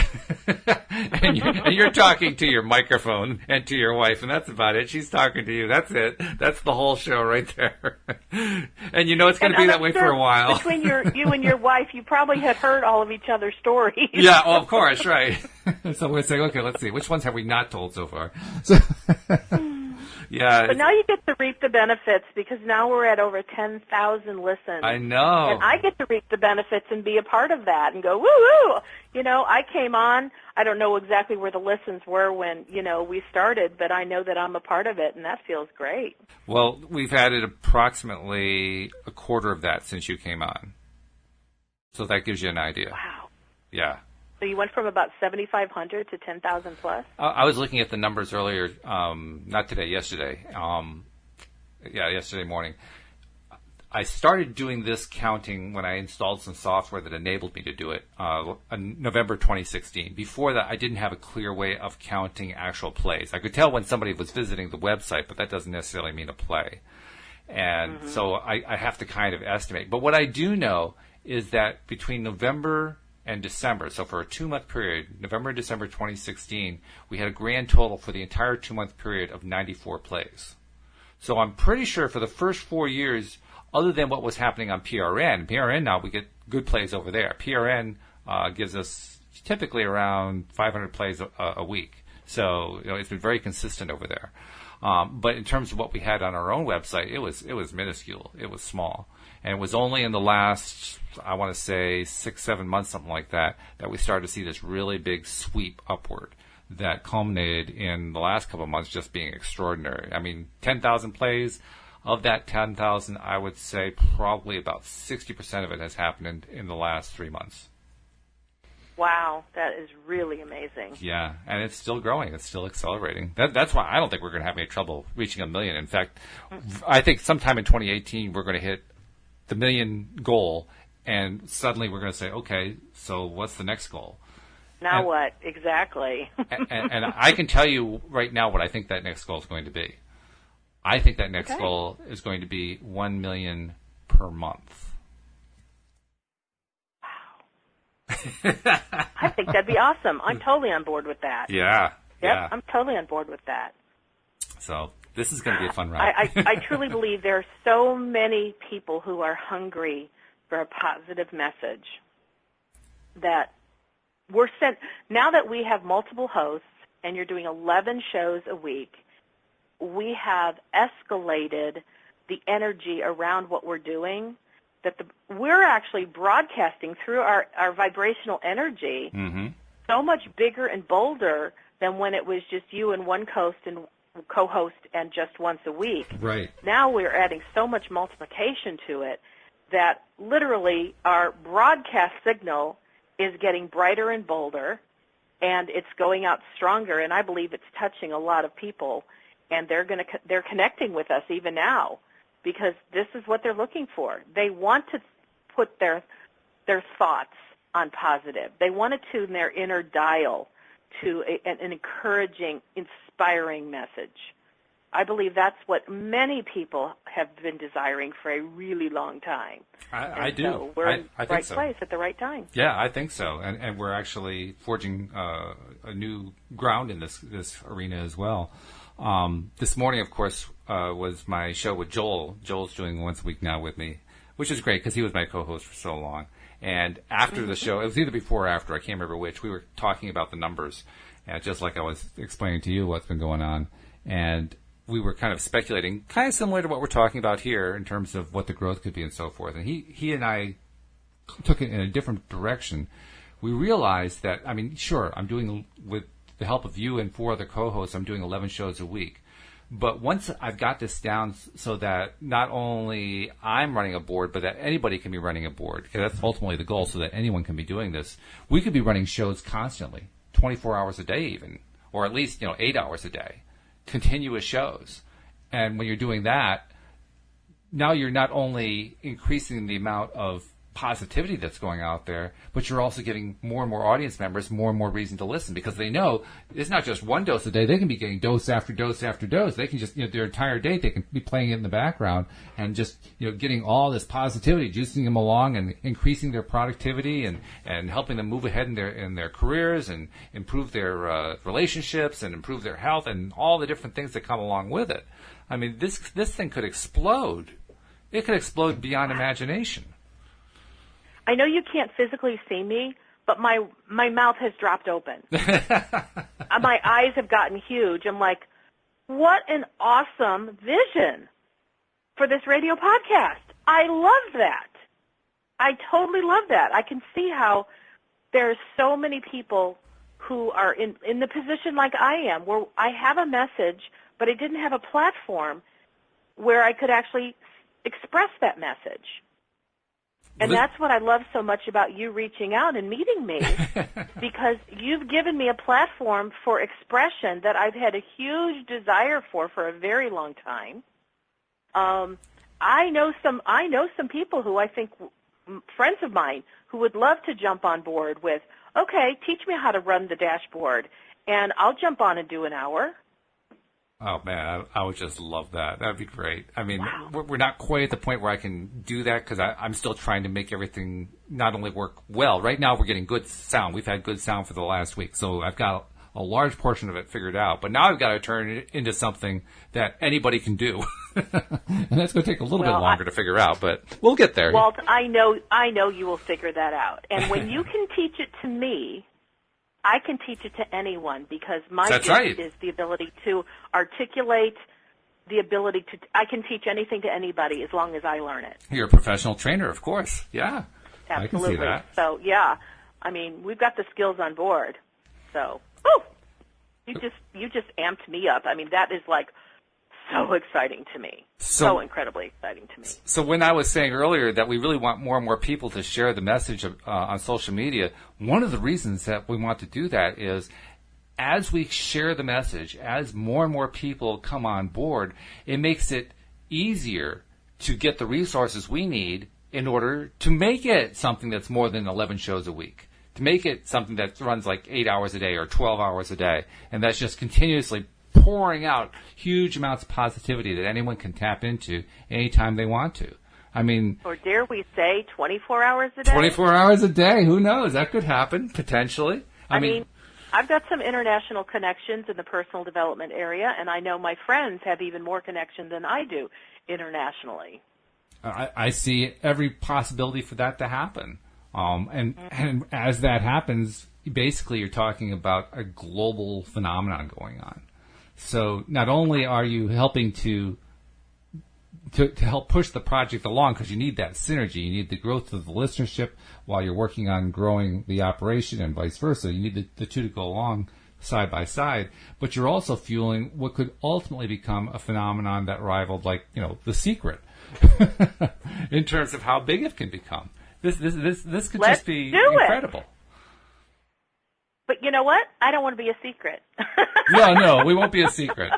and you're talking to your microphone and to your wife, and that's about it. She's talking to you. That's it. That's the whole show right there. And you know it's going to be that way for a while. Between you and your wife, you probably had heard all of each other's stories. Yeah, well, of course, right. So we're saying, okay, let's see. Which ones have we not told so far? So, yeah. But now you get to reap the benefits, because now we're at over 10,000 listens. I know. And I get to reap the benefits and be a part of that and go, woo-woo! You know, I came on, I don't know exactly where the listens were when, you know, we started, but I know that I'm a part of it, and that feels great. Well, we've added approximately a quarter of that since you came on. So that gives you an idea. Wow. Yeah. So you went from about 7,500 to 10,000 plus? I was looking at the numbers earlier, not today, yesterday. Yesterday morning. I started doing this counting when I installed some software that enabled me to do it in November 2016. Before that, I didn't have a clear way of counting actual plays. I could tell when somebody was visiting the website, but that doesn't necessarily mean a play. And so I have to kind of estimate. But what I do know is that between November and December, so for a 2-month period, November and December 2016, we had a grand total for the entire 2-month period of 94 plays. So I'm pretty sure for the first 4 years, other than what was happening on PRN now we get good plays over there. PRN gives us typically around 500 plays a week. So it's been very consistent over there. But in terms of what we had on our own website, it was minuscule. It was small. And it was only in the last, I want to say, 6-7 months, something like that, that we started to see this really big sweep upward that culminated in the last couple of months just being extraordinary. I mean, 10,000 plays. Of that 10,000, I would say probably about 60% of it has happened in the last 3 months. Wow, that is really amazing. Yeah, and it's still growing. It's still accelerating. That's why I don't think we're going to have any trouble reaching 1 million. In fact, I think sometime in 2018 we're going to hit the 1 million goal, and suddenly we're going to say, okay, so what's the next goal? Now what? Exactly. and I can tell you right now what I think that next goal is going to be. I think that next goal is going to be 1 million per month. I think that'd be awesome. I'm totally on board with that. Yeah. Yep, I'm totally on board with that. So this is going to be a fun ride. I truly believe there are so many people who are hungry for a positive message that we're sent. Now that we have multiple hosts and you're doing 11 shows a week, we have escalated the energy around what we're doing, that we're actually broadcasting through our vibrational energy so much bigger and bolder than when it was just you and one co-host and just once a week. Right. Now we're adding so much multiplication to it that literally our broadcast signal is getting brighter and bolder, and it's going out stronger, and I believe it's touching a lot of people, and they're connecting with us even now, because this is what they're looking for. They want to put their thoughts on positive. They want to tune their inner dial to an encouraging, inspiring message. I believe that's what many people have been desiring for a really long time. I do. So we're in I the think right so. place at the right time. Yeah, I think so. And we're actually forging a new ground in this arena as well. This morning, of course, was my show with Joel. Joel's doing once a week now with me, which is great because he was my co-host for so long. And after the show, it was either before or after, I can't remember which, we were talking about the numbers, just like I was explaining to you what's been going on. And we were kind of speculating, kind of similar to what we're talking about here in terms of what the growth could be and so forth. And he and I took it in a different direction. We realized that, I mean, sure, I'm doing, with the help of you and 4 other co-hosts, I'm doing 11 shows a week. But once I've got this down so that not only I'm running a board, but that anybody can be running a board, because that's ultimately the goal, so that anyone can be doing this, we could be running shows constantly, 24 hours a day even, or at least 8 hours a day, continuous shows. And when you're doing that, now you're not only increasing the amount of positivity that's going out there, but you're also getting more and more audience members, more and more reason to listen, because they know it's not just one dose a day. They can be getting dose after dose after dose. They can just, their entire day, they can be playing it in the background and just, getting all this positivity, juicing them along and increasing their productivity and helping them move ahead in their careers and improve their relationships and improve their health and all the different things that come along with it. I mean, this thing could explode. It could explode beyond imagination. I know you can't physically see me, but my mouth has dropped open. My eyes have gotten huge. I'm like, what an awesome vision for this radio podcast. I love that. I totally love that. I can see how there's so many people who are in the position like I am, where I have a message, but I didn't have a platform where I could actually express that message. And that's what I love so much about you reaching out and meeting me, because you've given me a platform for expression that I've had a huge desire for a very long time. I know some people who I think, friends of mine, who would love to jump on board with, okay, teach me how to run the dashboard, and I'll jump on and do an hour. Oh man, I would just love that. That'd be great. I mean, Wow. we're not quite at the point where I can do that because I'm still trying to make everything not only work well. Right now, we're getting good sound. We've had good sound for the last week, so I've got a large portion of it figured out. But now I've got to turn it into something that anybody can do, and that's going to take a little bit longer to figure out. But we'll get there. Walt, I know you will figure that out. And when you can teach it to me, I can teach it to anyone because my That's gift right. is the ability to articulate, I can teach anything to anybody as long as I learn it. You're a professional trainer, of course. Yeah, Absolutely. I can see that. So, yeah, I mean, we've got the skills on board. So, whew, you just amped me up. I mean, that is like so exciting to me. So incredibly exciting to me. So when I was saying earlier that we really want more and more people to share the message on social media, one of the reasons that we want to do that is as we share the message, as more and more people come on board, it makes it easier to get the resources we need in order to make it something that's more than 11 shows a week, to make it something that runs like 8 hours a day or 12 hours a day, and that's just continuously pouring out huge amounts of positivity that anyone can tap into anytime they want to. I mean, or dare we say 24 hours a day? 24 hours a day. Who knows? That could happen, potentially. I mean, I've got some international connections in the personal development area, and I know my friends have even more connection than I do internationally. I see every possibility for that to happen. And as that happens, basically you're talking about a global phenomenon going on. So not only are you helping to help push the project along because you need that synergy, you need the growth of the listenership while you're working on growing the operation and vice versa. You need the two to go along side by side, but you're also fueling what could ultimately become a phenomenon that rivaled, like, The Secret, in terms of how big it can become. This could Let's just be do incredible. It. But you know what? I don't want to be a secret. No, we won't be a secret.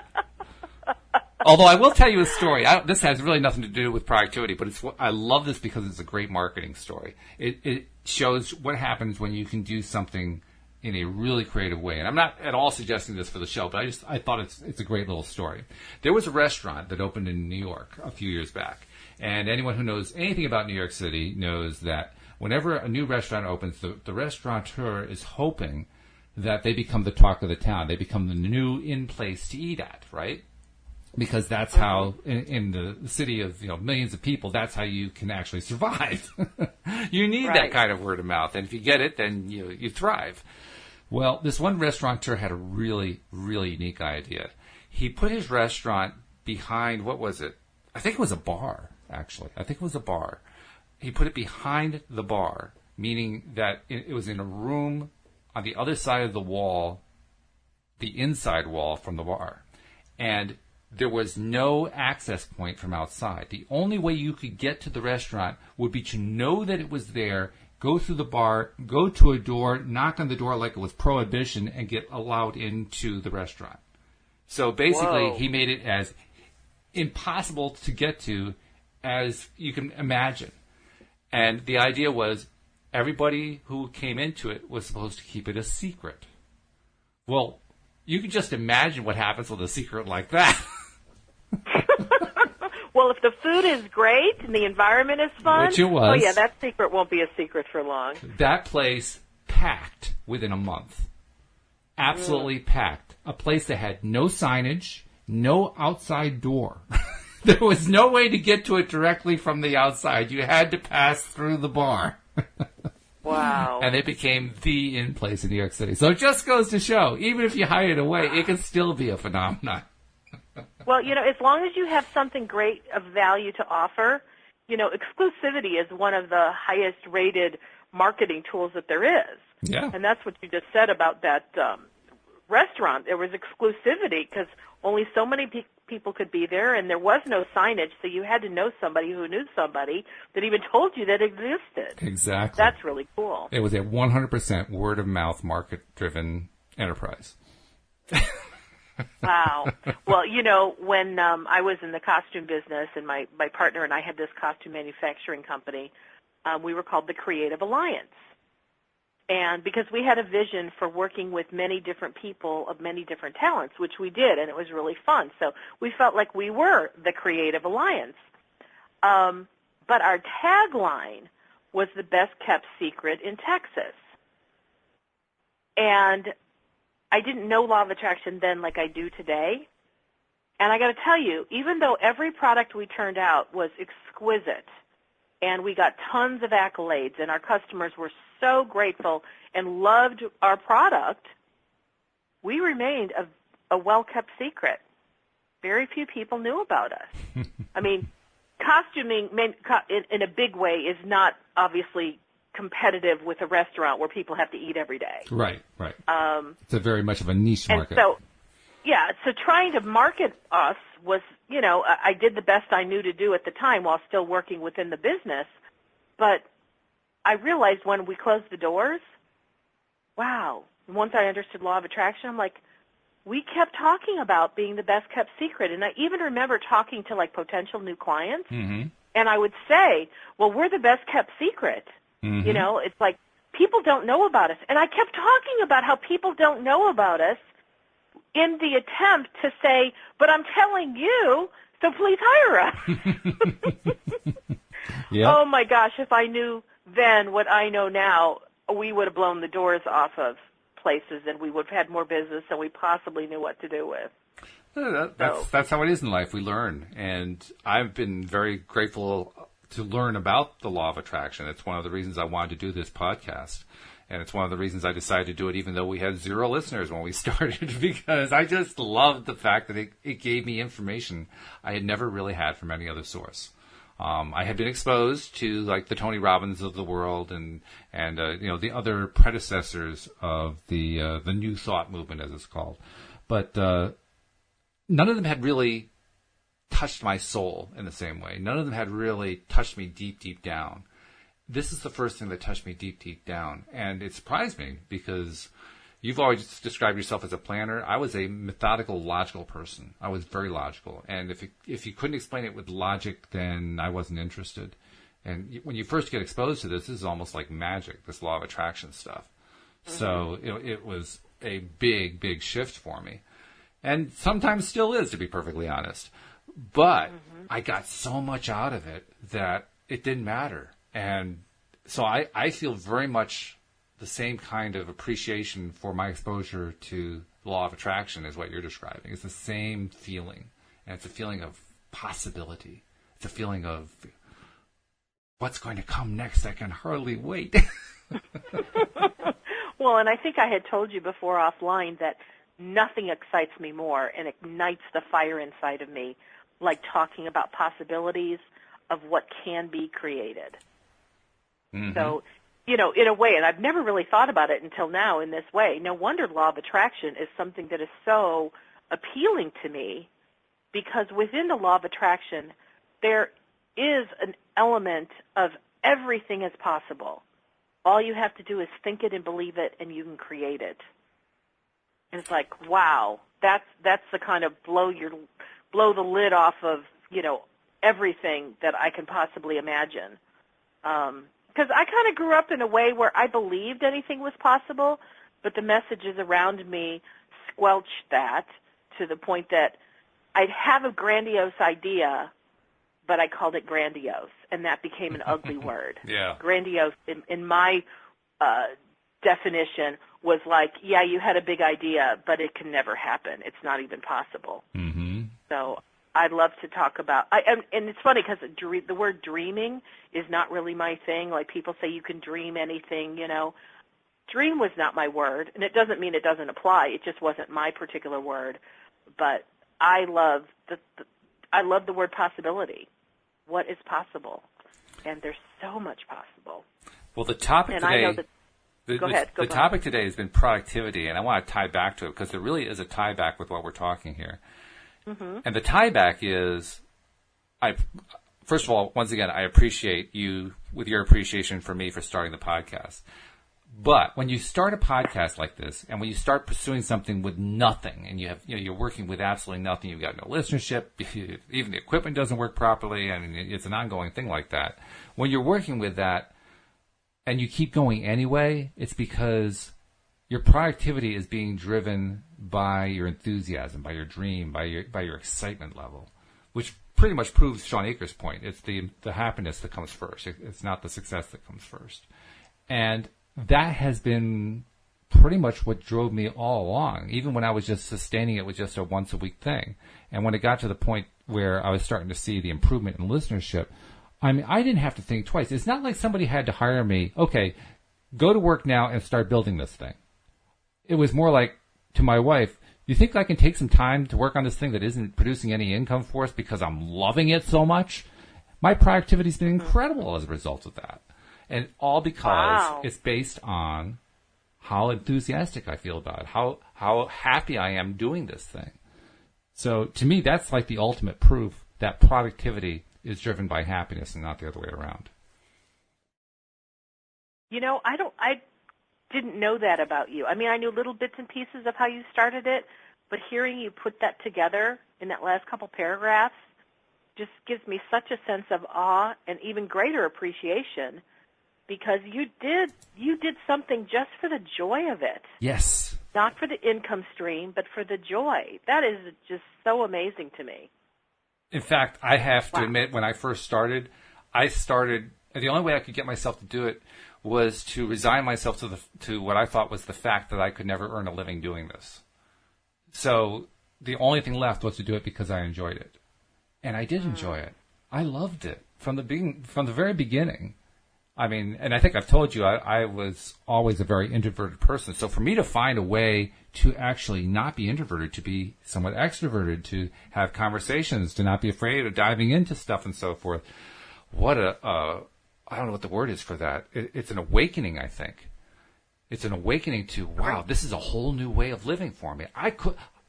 although I will tell you a story. This has really nothing to do with productivity, but I love this because it's a great marketing story. It shows what happens when you can do something in a really creative way. And I'm not at all suggesting this for the show, but I thought it's a great little story. There was a restaurant that opened in New York a few years back. And anyone who knows anything about New York City knows that whenever a new restaurant opens, the restaurateur is hoping that they become the talk of the town. They become the new in-place to eat at, right? Because that's how, in the city of millions of people, that's how you can actually survive. You need that kind of word of mouth. And if you get it, then you thrive. Well, this one restaurateur had a really, really unique idea. He put his restaurant behind, what was it? I think it was a bar, actually. He put it behind the bar, meaning that it was in a room on the other side of the wall, the inside wall from the bar. And there was no access point from outside. The only way you could get to the restaurant would be to know that it was there, go through the bar, go to a door, knock on the door like it was prohibition, and get allowed into the restaurant. So basically, he made it as impossible to get to as you can imagine. And the idea was everybody who came into it was supposed to keep it a secret. Well, you can just imagine what happens with a secret like that. Well, if the food is great and the environment is fun, which it was. Oh yeah, that secret won't be a secret for long. That place packed within a month. Absolutely packed. A place that had no signage, no outside door. There was no way to get to it directly from the outside. You had to pass through the bar. Wow. And it became the in place in New York City. So it just goes to show, even if you hide it away, it can still be a phenomenon. Well, as long as you have something great of value to offer, exclusivity is one of the highest rated marketing tools that there is. Yeah. And that's what you just said about that restaurant. There was exclusivity because only so many people could be there, and there was no signage, so you had to know somebody who knew somebody that even told you that existed. Exactly. That's really cool. It was a 100% word-of-mouth, market-driven enterprise. Wow. Well, when I was in the costume business and my partner and I had this costume manufacturing company, we were called the Creative Alliance. And because we had a vision for working with many different people of many different talents, which we did, and it was really fun. So we felt like we were the Creative Alliance. But our tagline was the best kept secret in Texas. And I didn't know Law of Attraction then like I do today. And I got to tell you, even though every product we turned out was exquisite, and we got tons of accolades, and our customers were so grateful and loved our product, we remained a well-kept secret. Very few people knew about us. I mean, costuming in a big way is not obviously competitive with a restaurant where people have to eat every day. Right. It's a very much of a niche market. So trying to market us was, I did the best I knew to do at the time while still working within the business. But I realized when we closed the doors, wow, once I understood Law of Attraction, I'm like, we kept talking about being the best kept secret. And I even remember talking to like potential new clients, and I would say, well, we're the best kept secret. It's like people don't know about us. And I kept talking about how people don't know about us in the attempt to say, but I'm telling you, so please hire us. Yep. Oh, my gosh, if I knew then what I know now, we would have blown the doors off of places and we would have had more business than we possibly knew what to do with. That's how it is in life. We learn. And I've been very grateful to learn about the Law of Attraction. It's one of the reasons I wanted to do this podcast. And it's one of the reasons I decided to do it even though we had 0 listeners when we started, because I just loved the fact that it gave me information I had never really had from any other source. I had been exposed to like the Tony Robbins of the world and the other predecessors of the New Thought movement, as it's called. But none of them had really touched my soul in the same way. None of them had really touched me deep, deep down. This is the first thing that touched me deep, deep down. And it surprised me because you've always described yourself as a planner. I was a methodical, logical person. I was very logical. And if you couldn't explain it with logic, then I wasn't interested. And when you first get exposed to this is almost like magic, this Law of Attraction stuff. So it was a big, big shift for me. And sometimes still is, to be perfectly honest. But I got so much out of it that it didn't matter. And so I feel very much the same kind of appreciation for my exposure to the Law of Attraction as what you're describing. It's the same feeling. And it's a feeling of possibility. It's a feeling of what's going to come next. I can hardly wait. Well, and I think I had told you before offline that nothing excites me more and ignites the fire inside of me like talking about possibilities of what can be created. So, in a way, and I've never really thought about it until now in this way. No wonder Law of Attraction is something that is so appealing to me because within the Law of Attraction, there is an element of everything is possible. All you have to do is think it and believe it, and you can create it. And it's like, wow, that's the kind of blow the lid off of, everything that I can possibly imagine. Because I kind of grew up in a way where I believed anything was possible, but the messages around me squelched that to the point that I'd have a grandiose idea, but I called it grandiose, and that became an ugly word. Yeah. Grandiose, in my definition, was like, yeah, you had a big idea, but it can never happen. It's not even possible. So I'd love to talk about, and it's funny because the word dreaming is not really my thing. Like people say you can dream anything, Dream was not my word, and it doesn't mean it doesn't apply. It just wasn't my particular word. But I love the word possibility. What is possible? And there's so much possible. Well, the topic today. I know that, go ahead. The topic today has been productivity, and I want to tie back to it because there really is a tie back with what we're talking here. And the tie back is, first of all, once again, I appreciate you with your appreciation for me for starting the podcast. But when you start a podcast like this, and when you start pursuing something with nothing, and you're working with absolutely nothing, you've got no listenership, even the equipment doesn't work properly, and it's an ongoing thing like that. When you're working with that, and you keep going anyway, it's because your productivity is being driven by your enthusiasm, by your dream, by your excitement level, which pretty much proves Shawn Achor's point. It's the happiness that comes first. It's not the success that comes first. And that has been pretty much what drove me all along, even when I was just sustaining it with just a once-a-week thing. And when it got to the point where I was starting to see the improvement in listenership, I mean, I didn't have to think twice. It's not like somebody had to hire me, okay, go to work now and start building this thing. It was more like, to my wife, you think I can take some time to work on this thing that isn't producing any income for us because I'm loving it so much? My productivity's been incredible as a result of that. And all because it's based on how enthusiastic I feel about it, how happy I am doing this thing. So to me, that's like the ultimate proof that productivity is driven by happiness and not the other way around. You know, I didn't know that about you. I mean, I knew little bits and pieces of how you started it, but hearing you put that together in that last couple paragraphs just gives me such a sense of awe and even greater appreciation, because you did something just for the joy of it. Yes. Not for the income stream, but for the joy. That is just so amazing to me. In fact, I have to admit, when I first started, the only way I could get myself to do it was to resign myself to what I thought was the fact that I could never earn a living doing this. So the only thing left was to do it because I enjoyed it. And I did enjoy it. I loved it from the very beginning. I mean, and I think I've told you, I was always a very introverted person. So for me to find a way to actually not be introverted, to be somewhat extroverted, to have conversations, to not be afraid of diving into stuff and so forth, what I don't know what the word is for that. It's an awakening, I think. It's an awakening to, wow, this is a whole new way of living for me.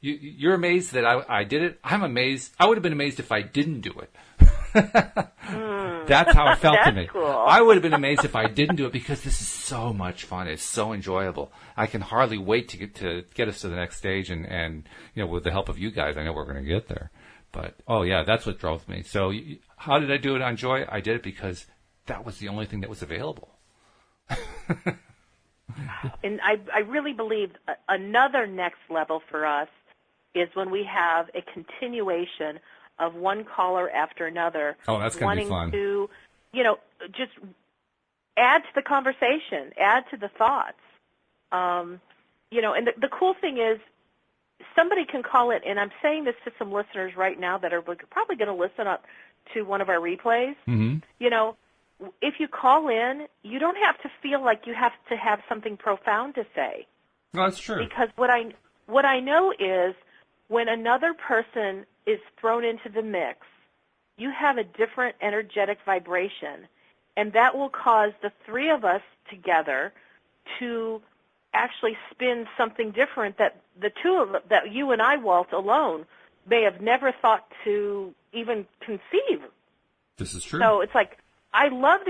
You're amazed that I did it. I'm amazed. I would have been amazed if I didn't do it. That's how it felt to me. Cool. I would have been amazed if I didn't do it, because this is so much fun. It's so enjoyable. I can hardly wait to get us to the next stage, and you know, with the help of you guys, I know we're going to get there. But oh yeah, that's what drove me. So how did I do it on Joy? I did it because that was the only thing that was available. And I really believe another next level for us is when we have a continuation of one caller after another. Oh, that's going to be fun. Wanting to, you know, just add to the conversation, add to the thoughts. You know, and the cool thing is somebody can call it, and I'm saying this to some listeners right now that are probably going to listen up to one of our replays. Mm-hmm. You know, if you call in, you don't have to feel like you have to have something profound to say. No, that's true. Because what I know is when another person is thrown into the mix, you have a different energetic vibration, and that will cause the three of us together to actually spin something different that that you and I, Walt, alone may have never thought to even conceive. This is true. So it's like, I love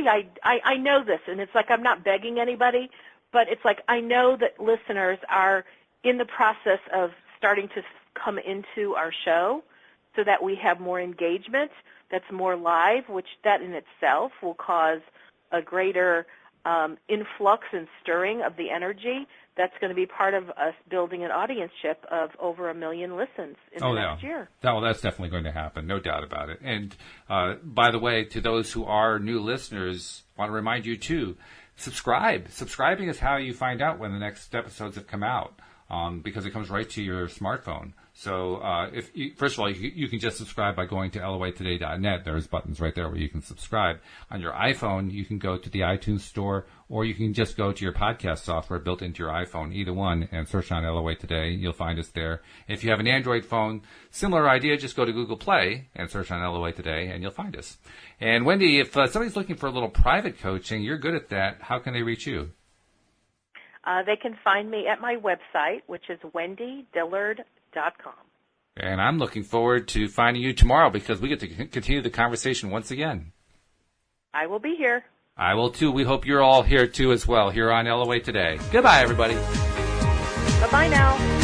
I know this, and it's like I'm not begging anybody, but it's like I know that listeners are in the process of starting to come into our show so that we have more engagement that's more live, which that in itself will cause a greater influx and stirring of the energy that's going to be part of us building an audienceship of over 1 million listens in the next year. Well, that's definitely going to happen, no doubt about it. And by the way, to those who are new listeners, I want to remind you too, subscribe. Subscribing is how you find out when the next episodes have come out, because it comes right to your smartphone. So first of all, you can just subscribe by going to loatoday.net. There's buttons right there where you can subscribe. On your iPhone, you can go to the iTunes Store, or you can just go to your podcast software built into your iPhone, either one, and search on LOA Today. You'll find us there. If you have an Android phone, similar idea, just go to Google Play and search on LOA Today, and you'll find us. And Wendy, if somebody's looking for a little private coaching, you're good at that. How can they reach you? They can find me at my website, which is wendydillard.com. And I'm looking forward to finding you tomorrow, because we get to continue the conversation once again. I will be here. I will too. We hope you're all here too as well, here on LOA Today. Goodbye, everybody. Bye-bye now.